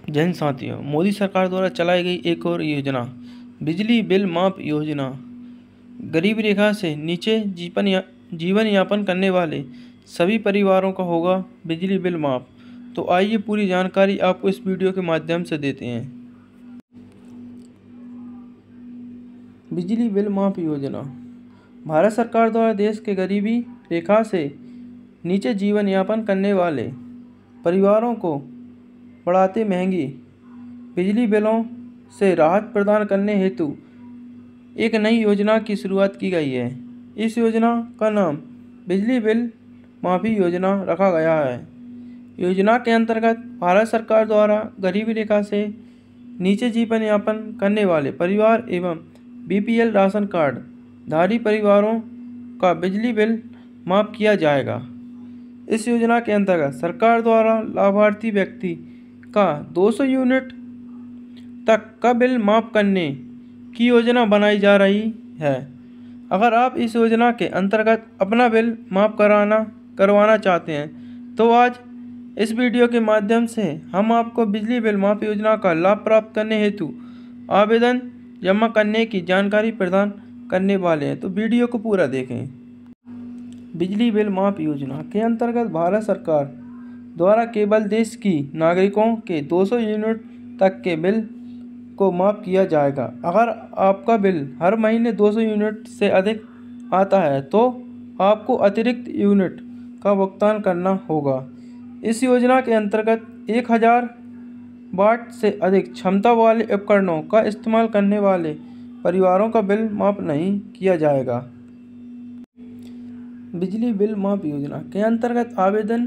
जन साथियों, मोदी सरकार द्वारा चलाई गई एक और योजना बिजली बिल माफ योजना गरीब रेखा से नीचे जीवन यापन करने वाले सभी परिवारों का होगा बिजली बिल माफ। तो आइए पूरी जानकारी आपको इस वीडियो के माध्यम से देते हैं। बिजली बिल माफ योजना भारत सरकार द्वारा देश के गरीबी रेखा से नीचे जीवन यापन करने वाले परिवारों को बढ़ाते महंगी बिजली बिलों से राहत प्रदान करने हेतु एक नई योजना की शुरुआत की गई है। इस योजना का नाम बिजली बिल माफ़ी योजना रखा गया है। योजना के अंतर्गत भारत सरकार द्वारा गरीबी रेखा से नीचे जीवन यापन करने वाले परिवार एवं बीपीएल राशन कार्ड धारी परिवारों का बिजली बिल माफ़ किया जाएगा। इस योजना के अंतर्गत सरकार द्वारा लाभार्थी व्यक्ति का 200 यूनिट तक का बिल माफ़ करने की योजना बनाई जा रही है। अगर आप इस योजना के अंतर्गत अपना बिल माफ़ करवाना चाहते हैं तो आज इस वीडियो के माध्यम से हम आपको बिजली बिल माफ़ योजना का लाभ प्राप्त करने हेतु आवेदन जमा करने की जानकारी प्रदान करने वाले हैं। तो वीडियो को पूरा देखें। बिजली बिल माफ योजना के अंतर्गत भारत सरकार द्वारा केवल देश की नागरिकों के 200 यूनिट तक के बिल को माफ़ किया जाएगा। अगर आपका बिल हर महीने 200 यूनिट से अधिक आता है तो आपको अतिरिक्त यूनिट का भुगतान करना होगा। इस योजना के अंतर्गत 1000 वाट से अधिक क्षमता वाले उपकरणों का इस्तेमाल करने वाले परिवारों का बिल माफ़ नहीं किया जाएगा। बिजली बिल माफ योजना के अंतर्गत आवेदन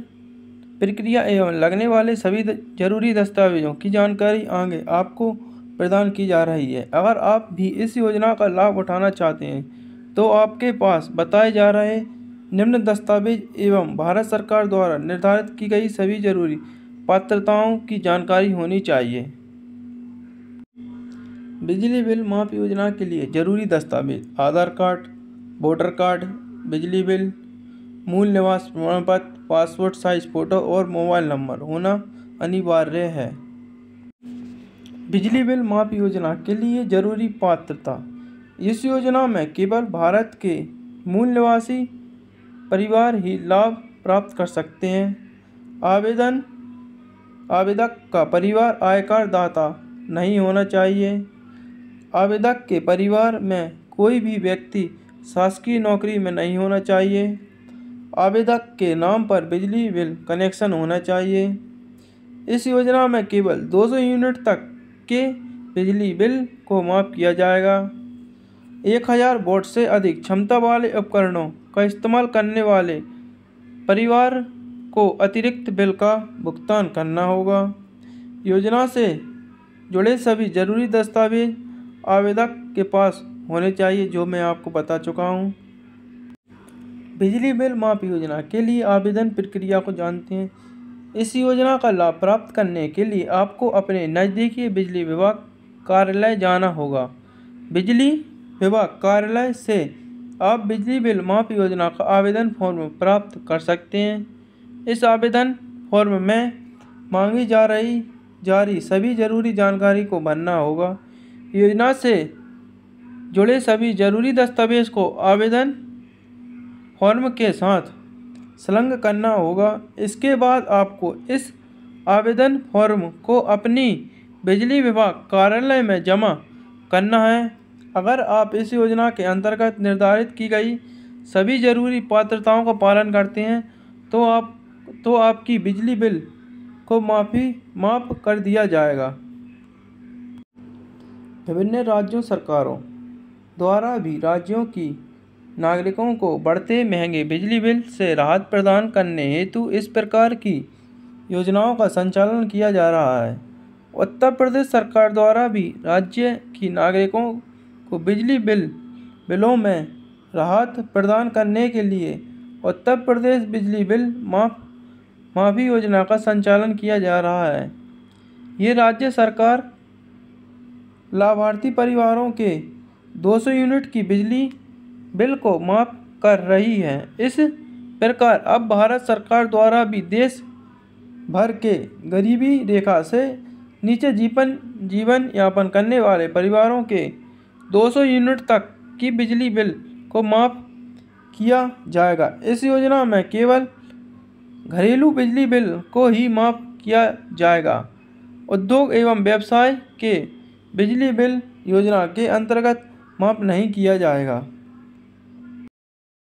प्रक्रिया एवं लगने वाले सभी जरूरी दस्तावेजों की जानकारी आगे आपको प्रदान की जा रही है। अगर आप भी इस योजना का लाभ उठाना चाहते हैं तो आपके पास बताए जा रहे निम्न दस्तावेज एवं भारत सरकार द्वारा निर्धारित की गई सभी जरूरी पात्रताओं की जानकारी होनी चाहिए। बिजली बिल माफ योजना के लिए जरूरी दस्तावेज आधार कार्ड, वोटर कार्ड, बिजली बिल, मूल निवास प्रमाण पत्र, पासपोर्ट साइज फ़ोटो और मोबाइल नंबर होना अनिवार्य है। बिजली बिल माफ योजना के लिए जरूरी पात्रता। इस योजना में केवल भारत के मूल निवासी परिवार ही लाभ प्राप्त कर सकते हैं। आवेदक का परिवार आयकर दाता नहीं होना चाहिए। आवेदक के परिवार में कोई भी व्यक्ति शासकीय नौकरी में नहीं होना चाहिए। आवेदक के नाम पर बिजली बिल कनेक्शन होना चाहिए। इस योजना में केवल 200 यूनिट तक के बिजली बिल को माफ़ किया जाएगा। 1000 वोट से अधिक क्षमता वाले उपकरणों का इस्तेमाल करने वाले परिवार को अतिरिक्त बिल का भुगतान करना होगा। योजना से जुड़े सभी जरूरी दस्तावेज आवेदक के पास होने चाहिए, जो मैं आपको बता चुका हूँ। बिजली बिल माफ योजना के लिए आवेदन प्रक्रिया को जानते हैं। इस योजना का लाभ प्राप्त करने के लिए आपको अपने नज़दीकी बिजली विभाग कार्यालय जाना होगा। बिजली विभाग कार्यालय से आप बिजली बिल माफ योजना का आवेदन फॉर्म प्राप्त कर सकते हैं। इस आवेदन फॉर्म में मांगी जा रही सभी जरूरी जानकारी को भरना होगा। योजना से जुड़े सभी जरूरी दस्तावेज को आवेदन फॉर्म के साथ संलग्न करना होगा। इसके बाद आपको इस आवेदन फॉर्म को अपनी बिजली विभाग कार्यालय में जमा करना है। अगर आप इस योजना के अंतर्गत निर्धारित की गई सभी जरूरी पात्रताओं का पालन करते हैं तो आपकी बिजली बिल को माफ़ कर दिया जाएगा। विभिन्न राज्यों सरकारों द्वारा भी राज्यों की नागरिकों को बढ़ते महंगे बिजली बिल से राहत प्रदान करने हेतु इस प्रकार की योजनाओं का संचालन किया जा रहा है। उत्तर प्रदेश सरकार द्वारा भी राज्य की नागरिकों को बिजली बिलों में राहत प्रदान करने के लिए उत्तर प्रदेश बिजली बिल माफ़ी योजना का संचालन किया जा रहा है। ये राज्य सरकार लाभार्थी परिवारों के 200 यूनिट की बिजली बिल को माफ़ कर रही है। इस प्रकार अब भारत सरकार द्वारा भी देश भर के गरीबी रेखा से नीचे जीवन यापन करने वाले परिवारों के 200 यूनिट तक की बिजली बिल को माफ़ किया जाएगा। इस योजना में केवल घरेलू बिजली बिल को ही माफ़ किया जाएगा। उद्योग एवं व्यवसाय के बिजली बिल योजना के अंतर्गत माफ़ नहीं किया जाएगा।